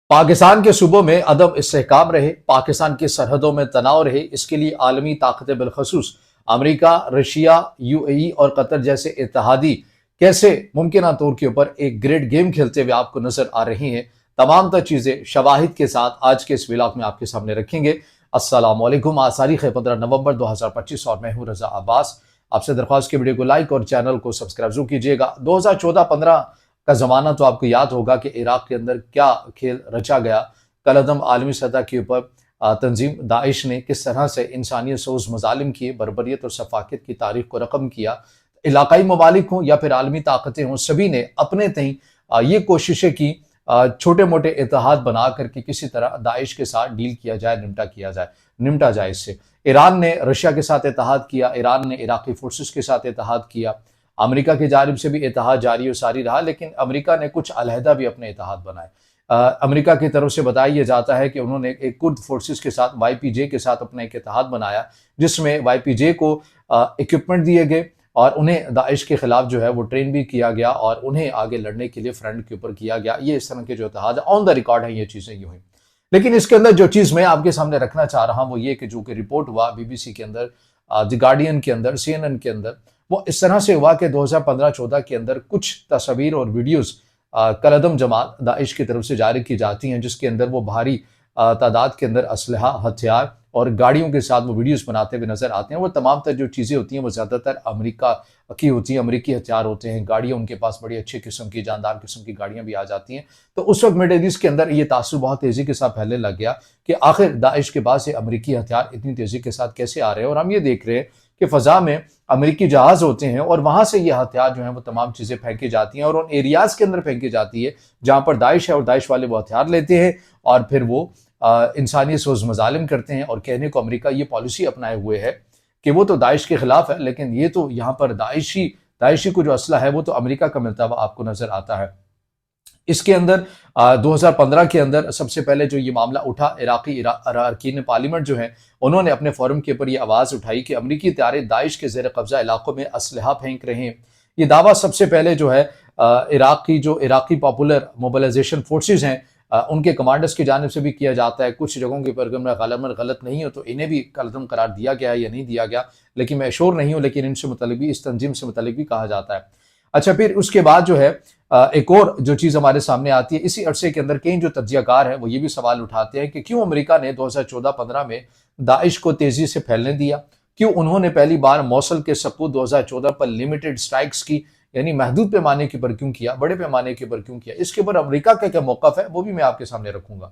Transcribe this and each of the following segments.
पाकिस्तान के सूबों में अदम इस्तेहकाम रहे, पाकिस्तान की सरहदों में तनाव रहे, इसके लिए आलमी ताकतें बिलखसूस अमरीका, रशिया, यूएई और कतर जैसे इत्तेहादी कैसे मुमकिन तौर के ऊपर एक ग्रेट गेम खेलते हुए आपको नजर आ रही हैं। तमाम तर चीजें शवाहिद के साथ आज के इस व्लॉग में आपके सामने रखेंगे। अस्सलाम वालेकुम। आज तारीख है 15 नवंबर 2025 और मैं हूं रजा अब्बास। आपसे दरख्वास्त की वीडियो को लाइक और चैनल को सब्सक्राइब जरूर कीजिएगा। 2014-15 का जमाना तो आपको याद होगा कि इराक के अंदर क्या खेल रचा गया। कलअदम आलमी सतह के ऊपर तंजीम दाइश ने किस तरह से इंसानियत सोज मजालिम किए, बर्बरियत और सफाकत की तारीख को रकम किया। इलाकाई ममालिक हों या फिर आलमी ताकतें हों, सभी ने अपने तई ये कोशिशें की छोटे मोटे इतिहाद बना करके किसी तरह दाइश के साथ डील किया जाए, निमटा जाए इससे। ईरान ने रशिया के साथ इतिहाद किया, ईरान ने इराकी फोर्सेस के साथ इतिहाद किया, अमेरिका की जानिब से भी इतिहाद जारी और सारी रहा, लेकिन अमेरिका ने कुछ अलहदा भी अपने इतिहाद बनाए। अमेरिका की तरफ से बताया जाता है कि उन्होंने एक कुर्द फोर्सेस के साथ वाईपीजे के साथ अपना एक इतिहाद बनाया, जिसमें वाईपीजे को इक्विपमेंट दिए गए और उन्हें दाइश के खिलाफ जो है वो ट्रेन भी किया गया और उन्हें आगे लड़ने के लिए फ्रंट के ऊपर किया गया। ये इस तरह के जो इतिहाद ऑन द रिकॉर्ड है, ये चीजें यूं हुई। लेकिन इसके अंदर जो चीज मैं आपके सामने रखना चाह रहा हूं वो ये कि जो कि रिपोर्ट हुआ बीबीसी के अंदर, द गार्डियन के अंदर, सीएनएन के अंदर, वो इस तरह से हुआ कि 2015-14 के अंदर कुछ तस्वीर और वीडियोस कलअदम जमात दाइश की तरफ से जारी की जाती हैं, जिसके अंदर वो भारी तादाद के अंदर असलहा, हथियार और गाड़ियों के साथ वो वीडियोस बनाते हुए नजर आते हैं। वो तमाम तर जो चीज़ें होती हैं वो ज़्यादातर अमेरिका की होती हैं, अमेरिकी हथियार होते हैं, गाड़ियाँ उनके पास बड़ी अच्छी किस्म की, जानदार किस्म की गाड़ियाँ भी आ जाती हैं। तो उस वक्त मिडल ईस्ट के अंदर ये तासुर बहुत तेज़ी के साथ फैलने लग गया कि आखिर दाइश के पास ये अमेरिकी हथियार इतनी तेज़ी के साथ कैसे आ रहे हैं। और हम ये देख रहे हैं कि फ़ज़ा में अमेरिकी जहाज़ होते हैं और वहाँ से ये हथियार जो हैं वो तमाम चीज़ें फेंकी जाती हैं और उन एरियाज़ के अंदर फेंकी जाती है जहाँ पर दाइश है, और दाइश वाले वो हथियार लेते हैं और फिर वो इंसानियत सोज मजालिम करते हैं। और कहने को अमेरिका ये पॉलिसी अपनाए हुए है कि वो तो दाइश के खिलाफ है, लेकिन ये तो यहाँ पर दाइशी को जो असला है वो तो अमेरिका का मिलता हुआ आपको नजर आता है। इसके अंदर 2015 के अंदर सबसे पहले जो ये मामला उठा, इराकी अरकान पार्लियामेंट जो है उन्होंने अपने फोरम के ऊपर ये आवाज़ उठाई कि अमेरिकी तारे दाइश के ज़ेर कब्जा इलाकों में असलहा फेंक रहे हैं। ये दावा सबसे पहले जो है इराकी पॉपुलर मोबिलाइजेशन फोर्सेज हैं उनके कमांडर्स की जानिब से भी किया जाता है। कुछ जगहों के ऊपर मैं गलत नहीं हो तो इन्हें भी कलअदम करार दिया गया है या नहीं दिया गया, लेकिन मैं श्योर नहीं हूँ, लेकिन इनसे मुतल्लिक भी, इस तंजीम से मुतल्लिक भी कहा जाता है। अच्छा, फिर उसके बाद जो है एक और जो चीज़ हमारे सामने आती है, इसी अरसे के अंदर कई जो तज्जियाकार हैं वो ये भी सवाल उठाते हैं कि क्यों अमेरिका ने 2014-15 में दाइश को तेज़ी से फैलने दिया, क्यों उन्होंने पहली बार मौसल के सपूत 2014 पर लिमिटेड स्ट्राइक्स की, यानी महदूद पैमाने के ऊपर क्यों किया, बड़े पैमाने के ऊपर क्यों किया। इसके ऊपर अमेरिका का क्या मौक़िफ़ है वो भी मैं आपके सामने रखूंगा।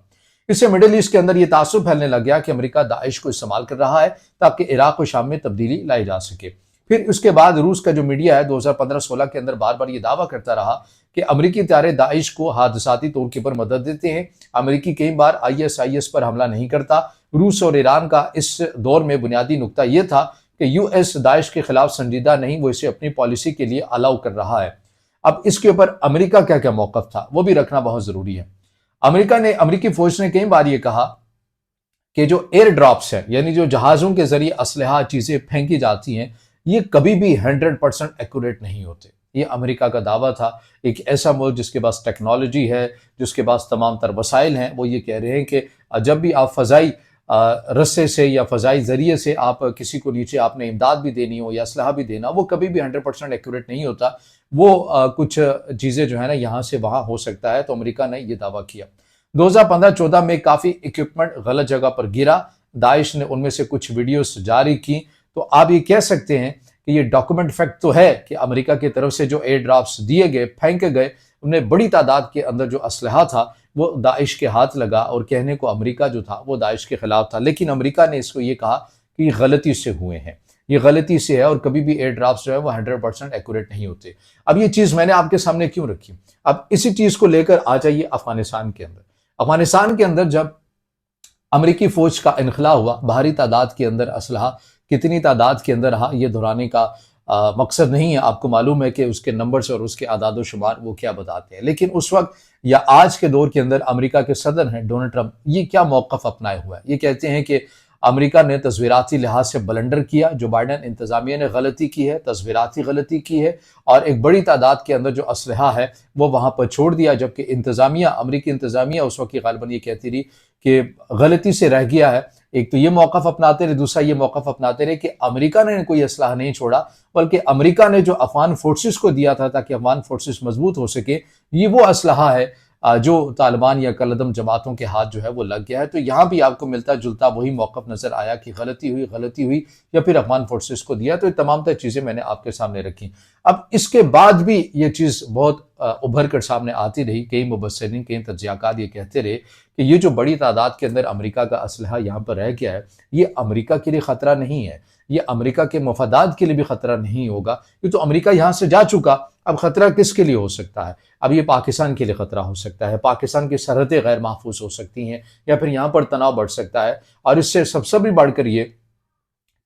इससे मिडिल ईस्ट के अंदर ये तासुब फैलने लग गया कि अमेरिका दाइश को इस्तेमाल कर रहा है ताकि इराक और शाम में तब्दीली लाई जा सके। फिर उसके बाद रूस का जो मीडिया है 2015-16 के अंदर बार बार ये दावा करता रहा कि अमेरिकी तारे दाइश को हादसाती तौर के ऊपर मदद देते हैं। अमेरिकी कई बार ISIS पर हमला नहीं करता। रूस और ईरान का इस दौर में बुनियादी नुकता यह था कि US दाइश के खिलाफ संजीदा नहीं, वो इसे अपनी पॉलिसी के लिए अलाउ कर रहा है। अब इसके ऊपर अमेरिका क्या क्या मौक़िफ़ था वो भी रखना बहुत जरूरी है। अमेरिकी फौज ने कई बार ये कहा कि जो एयर ड्रॉप्स है, यानी जो जहाज़ों के जरिए असलहा चीज़ें फेंकी जाती हैं, ये कभी भी 100% एक्यूरेट नहीं होते। ये अमेरिका का दावा था। एक ऐसा मुल्क जिसके पास टेक्नोलॉजी है, जिसके पास तमाम तर वसाइल हैं, वो ये कह रहे हैं कि जब भी आप फ़ज़ाई रस्से से या फ़ज़ाई ज़रिए से आप किसी को नीचे आपने इमदाद भी देनी हो या असलहा भी देना, वो कभी भी 100% एक्यूरेट नहीं होता। वो कुछ चीज़ें जो है ना यहाँ से वहाँ हो सकता है। तो अमेरिका ने यह दावा किया। 2015-14 में काफ़ी इक्विपमेंट गलत जगह पर गिरा, दाइश ने उनमें से कुछ वीडियोस जारी की। तो आप ये कह सकते हैं कि ये डॉक्यूमेंट फैक्ट तो है कि अमेरिका की तरफ से जो एयर ड्रॉप्स दिए गए, फेंके गए, उनमें बड़ी तादाद के अंदर जो असलहा था वो दाइश के हाथ लगा और कहने को अमेरिका जो था वो दाइश के खिलाफ था। लेकिन अमेरिका ने इसको ये कहा कि ये गलती से हुए हैं, ये गलती से है और कभी भी एयर ड्रॉप्स जो है वो 100% एक्यूरेट नहीं होते। अब ये चीज़ मैंने आपके सामने क्यों रखी? अब इसी चीज़ को लेकर आ जाइए अफगानिस्तान के अंदर। अफगानिस्तान के अंदर जब अमेरिकी फौज का इनखला हुआ, भारी तादाद के अंदर असलहा, कितनी तादाद के अंदर रहा ये दोहराने का मकसद नहीं है। आपको मालूम है कि उसके नंबर्स और उसके आदाद शुमार वो क्या बताते हैं। लेकिन उस वक्त या आज के दौर के अंदर अमेरिका के सदर हैं डोनाल्ड ट्रंप, ये क्या मौक़िफ़ अपनाए हुआ है। ये कहते हैं कि अमेरिका ने तस्वीराती लिहाज से बलंडर किया, जो बाइडेन इंतजामिया ने गलती की है, तस्वीराती गलती की है और एक बड़ी तादाद के अंदर जो असलहा है वो वहां पर छोड़ दिया, जबकि इंतजामिया, अमेरिकी इंतजामिया उस वक्त गालिबन ये कहती रही कि गलती से रह गया है। एक तो ये मौकफ अपनाते रहे, दूसरा ये मौकफ अपनाते रहे कि अमेरिका ने कोई असलाह नहीं छोड़ा, बल्कि अमेरिका ने जो अफगान फोर्सेस को दिया था ताकि अफगान फोर्सेस मजबूत हो सके, ये वो असलाहा है जो तालिबान या कलदम जमातों के हाथ जो है वो लग गया है। तो यहाँ भी आपको मिलता जुलता वही मौकफ नजर आया कि गलती हुई या फिर अफगान फोर्सेस को दिया। तो ये तमाम तर चीजें मैंने आपके सामने रखी। अब इसके बाद भी ये चीज बहुत उभर कर सामने आती रही। कई मुबस्सिरीन, कई तज्जियाकार ये कहते रहे कि ये जो बड़ी तादाद के अंदर अमेरिका का असलहा यहाँ पर रह गया है, ये अमेरिका के लिए खतरा नहीं है, ये अमेरिका के मफादात के लिए भी खतरा नहीं होगा। ये तो अमेरिका यहाँ से जा चुका, अब खतरा किसके लिए हो सकता है? अब ये पाकिस्तान के लिए खतरा हो सकता है, पाकिस्तान की सरहदें गैर महफूज हो सकती हैं या फिर यहाँ पर तनाव बढ़ सकता है। और इससे सबसे भी बढ़कर ये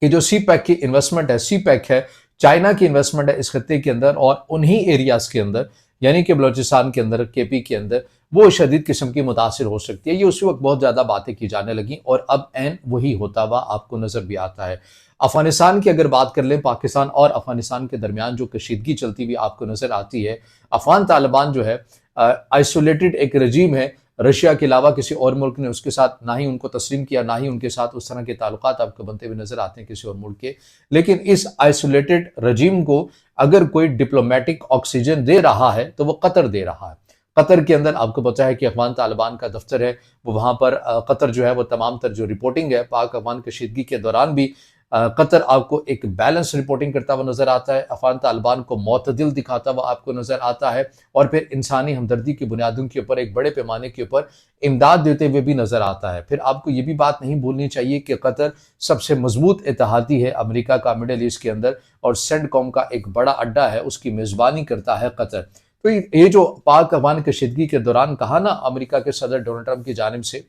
कि जो सी पैक की इन्वेस्टमेंट है, सी पैक है चाइना की इन्वेस्टमेंट है इस खत्ते के अंदर और उन्हीं एरियाज के अंदर, यानी कि बलोचिस्तान के अंदर, केपी के अंदर, वो शदीद किस्म की मुतासिर हो सकती है। ये उसी वक्त बहुत ज्यादा बातें की जाने लगी और अब एन वही होता हुआ आपको नजर भी आता है। अफगानिस्तान की अगर बात कर लें, पाकिस्तान और अफगानिस्तान के दरमियान जो कशीदगी चलती हुई आपको नजर आती है। अफगान तालिबान जो है आइसोलेटेड एक रजीम है, रशिया के अलावा किसी और मुल्क ने उसके साथ ना ही उनको तस्लीम किया, ना ही उनके साथ उस तरह के ताल्लुकात आपको बनते हुए नजर आते हैं किसी और मुल्क के। लेकिन इस आइसोलेटेड रजीम को अगर कोई डिप्लोमेटिक ऑक्सीजन दे रहा है तो वो कतर दे रहा है। कतर के अंदर आपको पता है कि अफगान तालिबान का दफ्तर है, वो वहां पर कतर जो है वो तमाम तर जो रिपोर्टिंग है पाक अफगान कशीदगी के दौरान भी कतर आपको एक बैलेंस रिपोर्टिंग करता हुआ नजर आता है, अफगान तालिबान को मोतदिल दिखाता हुआ आपको नजर आता है और फिर इंसानी हमदर्दी की बुनियादों के ऊपर एक बड़े पैमाने के ऊपर इमदाद देते हुए भी नजर आता है। फिर आपको ये भी बात नहीं भूलनी चाहिए कि कतर सबसे मजबूत इत्तेहादी है अमेरिका का मिडल ईस्ट के अंदर और सेंडकॉम का एक बड़ा अड्डा है, उसकी मेजबानी करता है कतर। तो ये जो पाक अफगान कशीदगी के दौरान कहा ना अमेरिका के सदर डोनाल्ड ट्रंप की जानिब से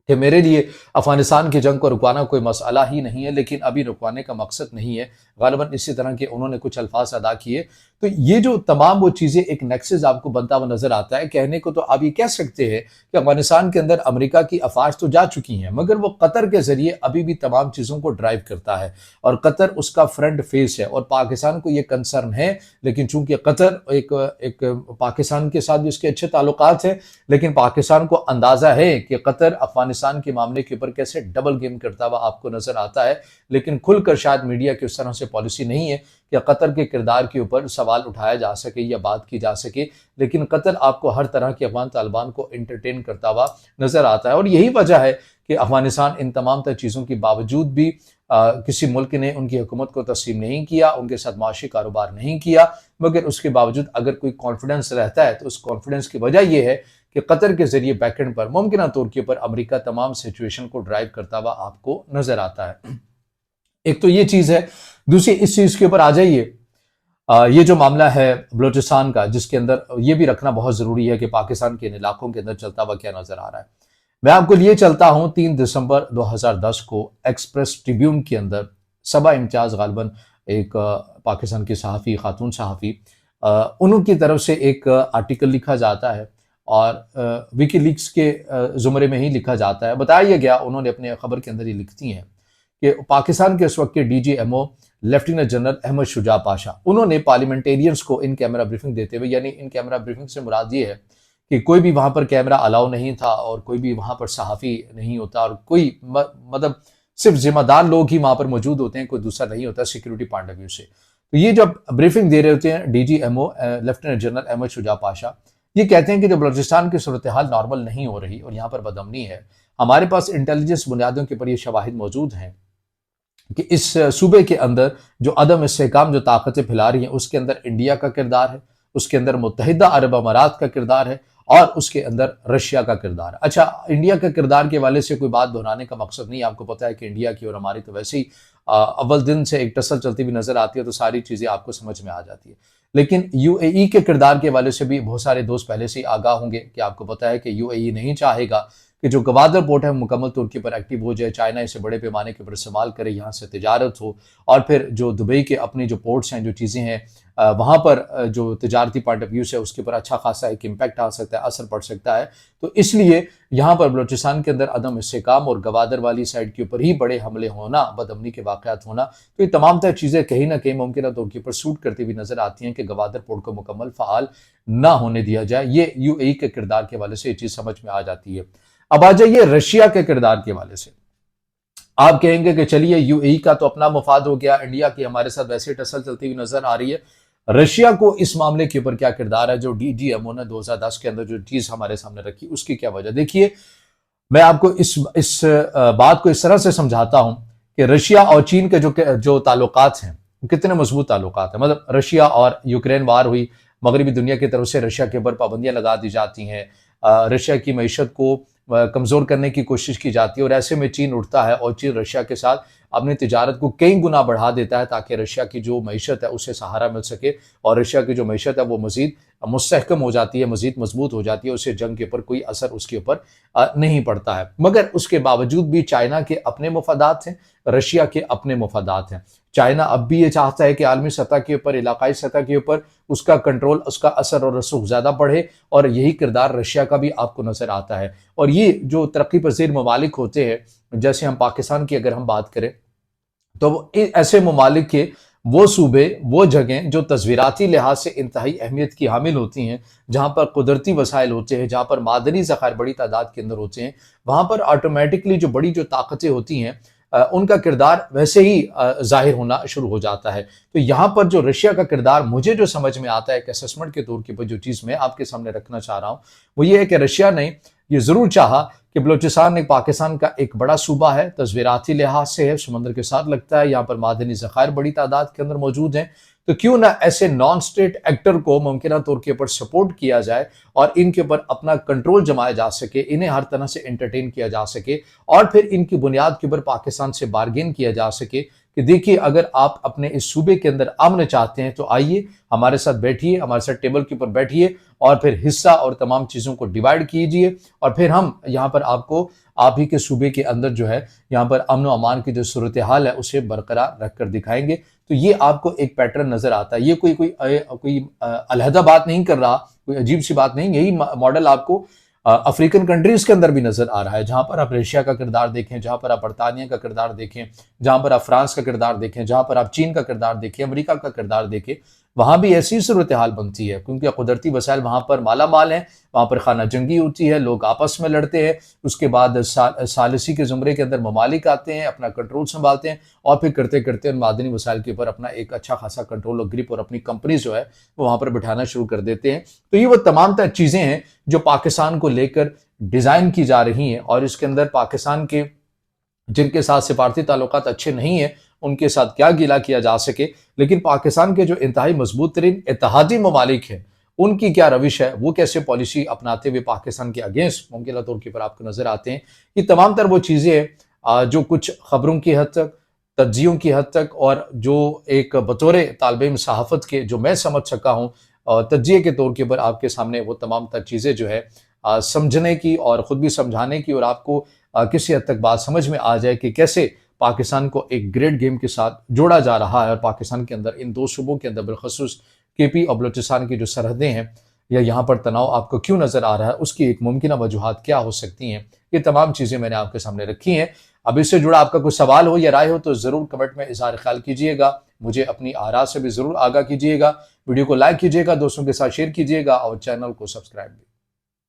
कि मेरे लिए अफगानिस्तान की जंग को रुकवाना कोई मसला ही नहीं है, लेकिन अभी रुकवाने का मकसद नहीं है, गालिबन इसी तरह के उन्होंने कुछ अल्फाज अदा किए। तो ये जो तमाम वो चीज़ें एक नेक्सस आपको बनता हुआ नजर आता है। कहने को तो आप ये कह सकते हैं कि अफगानिस्तान के अंदर अमेरिका की अफवाज तो जा चुकी हैं, मगर वो कतर के जरिए अभी भी तमाम चीज़ों को ड्राइव करता है और कतर उसका फ्रंट फेस है और पाकिस्तान को ये कंसर्न है। लेकिन चूंकि कतर एक पाकिस्तान के साथ भी उसके अच्छे ताल्लुकात हैं, लेकिन पाकिस्तान को अंदाजा है कि कतर अफगानिस्तान के मामले के ऊपर कैसे डबल गेम करता हुआ आपको नजर आता है। लेकिन खुलकर शायद मीडिया की उस तरह से पॉलिसी नहीं है कि कतर के किरदार के ऊपर सवाल उठाया जा सके या बात की जा सके, लेकिन कतर आपको हर तरह के अफगान तालिबान को एंटरटेन करता हुआ नजर आता है। और यही वजह है कि अफगानिस्तान इन तमाम तर चीज़ों के बावजूद भी किसी मुल्क ने उनकी हुकूमत को तस्लीम नहीं किया, उनके साथ माशी कारोबार नहीं किया, मगर उसके बावजूद अगर कोई कॉन्फिडेंस रहता है तो उस कॉन्फिडेंस की वजह यह है कि कतर के जरिए बैकएंड पर मुमकिन तौर के ऊपर अमेरिका तमाम सिचुएशन को ड्राइव करता हुआ आपको नजर आता है। एक तो ये चीज है। दूसरी इस चीज के ऊपर आ जाइए, ये जो मामला है बलूचिस्तान का, जिसके अंदर ये भी रखना बहुत जरूरी है कि पाकिस्तान के इन इलाकों के अंदर चलता हुआ क्या नजर आ रहा है। मैं आपको लिए चलता हूं 3 दिसंबर 2010 को एक्सप्रेस ट्रिब्यून के अंदर सबा इम्तियाज गालिबन एक पाकिस्तान की सहाफ़ी, खातून सहाफ़ी, उनकी तरफ से एक आर्टिकल लिखा जाता है और विकीलीक्स के ज़ुमरे में ही लिखा जाता है। बताया गया, उन्होंने अपने खबर के अंदर ये लिखती हैं कि पाकिस्तान के उस वक्त के DGMO lieutenant general Ahmed Shuja Pasha, उन्होंने पार्लियामेंटेरियंस को इन कैमरा ब्रीफिंग देते हुए, यानी इन कैमरा ब्रीफिंग से मुराद ये है कि कोई भी वहां पर कैमरा अलाउ नहीं था और कोई भी वहां पर सहाफ़ी नहीं होता और कोई मतलब सिर्फ जिम्मेदार लोग ही वहां पर मौजूद होते हैं, कोई दूसरा नहीं होता सिक्योरिटी पॉइंट ऑफ व्यू से। तो ये जब ब्रीफिंग दे रहे होते हैं DGMO lieutenant general Ahmed Shuja Pasha, ये कहते हैं कि जब बलूचिस्तान की सूरत हाल नॉर्मल नहीं हो रही और यहाँ पर बदअमनी है, हमारे पास इंटेलिजेंस बुनियादों के ऊपर ये शवाहिद मौजूद हैं कि इस सूबे के अंदर जो अदम इस्तेहकाम जो ताकतें फैला रही हैं, उसके अंदर इंडिया का किरदार है, उसके अंदर मुत्तहिदा अरब अमारात का किरदार है और उसके अंदर रशिया का किरदार है। अच्छा, इंडिया के किरदार के वाले से कोई बात दोहराने का मकसद नहीं। आपको पता है कि इंडिया की और हमारी तो वैसे ही अव्वल दिन से एक टसल चलती हुई नजर आती है, तो सारी चीजें आपको समझ में आ जाती है। लेकिन UAE के किरदार के वाले से भी बहुत सारे दोस्त पहले से ही आगाह होंगे कि आपको पता है कि UAE नहीं चाहेगा कि जो गवादर पोर्ट है मुकम्मल तौर के ऊपर एक्टिव हो जाए, चाइना इसे बड़े पैमाने के ऊपर इस्तेमाल करे, यहाँ से तिजारत हो, और फिर जो दुबई के अपने जो पोर्ट्स हैं, जो चीज़ें हैं, वहाँ पर जो तजारती पॉइंट ऑफ व्यू से उसके ऊपर अच्छा खासा एक इम्पैक्ट आ सकता है, असर पड़ सकता है। तो इसलिए यहाँ पर बलूचिस्तान के अंदर अदम इस्तेहकाम और गवादर वाली साइड के ऊपर ही बड़े हमले होना, बदअमनी के वाक़यात होना, तो ये तमाम तर चीज़ें कहीं ना कहीं मुमकिन तौर के ऊपर सूट करती हुई नजर आती हैं कि गवादर पोर्ट को मुकम्मल फ़ाल ना होने दिया जाए। ये यूएई के किरदार के हवाले से ये चीज़ समझ में आ जाती है। अब आ जाइए रशिया के किरदार के हवाले से। आप कहेंगे कि चलिए यूएई का तो अपना मुफाद हो गया, इंडिया की हमारे साथ वैसे टसल चलती हुई नजर आ रही है, रशिया को इस मामले के ऊपर क्या किरदार है, जो डीजीएमओ ने 2010 के अंदर जो चीज हमारे सामने रखी, उसकी क्या वजह। देखिए, मैं आपको इस बात को इस तरह से समझाता हूं कि रशिया और चीन के जो ताल्लुकात हैं, कितने मजबूत ताल्लुकात हैं। मतलब रशिया और यूक्रेन वार हुई, मगरबी दुनिया की तरफ से रशिया के ऊपर पाबंदियां लगा दी जाती हैं, रशिया की मीशत को कमजोर करने की कोशिश की जाती है, और ऐसे में चीन उठता है और चीन रशिया के साथ अपनी तिजारत को कई गुना बढ़ा देता है ताकि रशिया की जो मीशत है उसे सहारा मिल सके, और रशिया की जो मीशत है वो मजीद मुस्तहकम हो जाती है, मजीद मजबूत हो जाती है, उससे जंग के ऊपर कोई असर उसके ऊपर नहीं पड़ता है। मगर उसके बावजूद भी चाइना के अपने मुफादात हैं, रशिया के अपने मुफादात हैं। चाइना अब भी ये चाहता है कि आलमी सतह के ऊपर, इलाकाई सतह के ऊपर उसका कंट्रोल, उसका असर और रसूख ज्यादा बढ़े, और यही किरदार रशिया का भी आपको नजर आता है। और ये जो तरक्की पजीर ममालिक होते हैं, जैसे हम पाकिस्तान की अगर हम बात करें, तो ऐसे ममालिक के वो सूबे, वो जगह जो तस्वीराती लिहाज से इंतहाई अहमियत की हामिल होती हैं, जहाँ पर कुदरती वसाइल होते हैं, जहाँ पर मादनी ज़खायर बड़ी तादाद के अंदर होते हैं, वहाँ पर ऑटोमेटिकली जो बड़ी जो ताकतें होती हैं, उनका किरदार वैसे ही जाहिर होना शुरू हो जाता है। तो यहाँ पर जो रशिया का किरदार मुझे जो समझ में आता है, एक असेसमेंट के तौर के ऊपर जो चीज़ मैं आपके सामने रखना चाह रहा हूँ, वो ये है कि रशिया ने ये ज़रूर चाहा कि बलूचिस्तान एक पाकिस्तान का एक बड़ा सूबा है, तस्वीराती लिहाज से है, समंदर के साथ लगता है, यहाँ पर मादनी ज़खायर बड़ी तादाद के अंदर मौजूद हैं, तो क्यों ना ऐसे नॉन स्टेट एक्टर को मुमकिन तौर के ऊपर सपोर्ट किया जाए और इनके ऊपर अपना कंट्रोल जमाया जा सके, इन्हें हर तरह से एंटरटेन किया जा सके, और फिर इनकी बुनियाद के ऊपर पाकिस्तान से बार्गेन किया जा सके कि देखिए, अगर आप अपने इस सूबे के अंदर अमन चाहते हैं तो आइए हमारे साथ बैठिए, हमारे साथ टेबल के ऊपर बैठिए, और फिर हिस्सा और तमाम चीज़ों को डिवाइड कीजिए, और फिर हम यहाँ पर आपको आप ही के सूबे के अंदर जो है यहाँ पर अमन व अमान की जो सूरत हाल है उसे बरकरार रख कर दिखाएंगे। तो ये आपको एक पैटर्न नजर आता है। ये कोई अलहदा बात नहीं कर रहा, कोई अजीब सी बात नहीं। यही मॉडल आपको अफ्रीकन कंट्रीज के अंदर भी नजर आ रहा है, जहां पर आप रशिया का किरदार देखें, जहां पर आप बरतानिया का किरदार देखें, जहां पर आप फ्रांस का किरदार देखें, जहां पर आप चीन का किरदार देखें, अमेरिका का किरदार देखें, वहां भी ऐसी सूरत हाल बनती है, क्योंकि कुदरती वसाइल वहां पर माला माल है, वहां पर खाना जंगी होती है, लोग आपस में लड़ते हैं, उसके बाद सालिसी के जुमरे के अंदर ममालिक आते हैं, अपना कंट्रोल संभालते हैं, और फिर करते करते उन मादनी वसाइल के ऊपर अपना एक अच्छा खासा कंट्रोल और ग्रिप और अपनी कंपनीज जो है वो वहां पर बिठाना शुरू कर देते हैं। तो ये वो तमाम तर चीजें हैं जो पाकिस्तान को लेकर डिजाइन की जा रही हैं, और इसके अंदर पाकिस्तान के जिनके साथ सिफारती ताल्लुकात अच्छे नहीं है उनके साथ क्या गिला किया जा सके, लेकिन पाकिस्तान के जो इंतहाई मजबूत तरीन इत्तेहादी ममालिक हैं उनकी क्या रविश है, वो कैसे पॉलिसी अपनाते हुए पाकिस्तान के अगेंस्ट मुमकिन तौर के ऊपर आपको नजर आते हैं। ये तमाम तर वो चीज़ें जो कुछ खबरों की हद तक, तज्जियों की हद तक, और जो एक बतौर तालिब सहाफ़त के जो मैं समझ सका हूँ तज्जिए के तौर के ऊपर आपके सामने वो तमाम तर चीज़ें जो है समझने की और ख़ुद भी समझाने की, और आपको किसी हद तक बात समझ में आ जाए कि कैसे पाकिस्तान को एक ग्रेट गेम के साथ जोड़ा जा रहा है, और पाकिस्तान के अंदर इन दो सूबों के अंदर बिलखसूस केपी और बलूचिस्तान की जो सरहदें हैं, या यहाँ पर तनाव आपको क्यों नजर आ रहा है, उसकी एक मुमकिन वजूहात क्या हो सकती हैं। ये तमाम चीज़ें मैंने आपके सामने रखी हैं। अब इससे जुड़ा आपका कोई सवाल हो या राय हो तो ज़रूर कमेंट में इज़हार ख्याल कीजिएगा, मुझे अपनी आरा से भी ज़रूर आगाह कीजिएगा, वीडियो को लाइक कीजिएगा, दोस्तों के साथ शेयर कीजिएगा, और चैनल को सब्सक्राइब भी।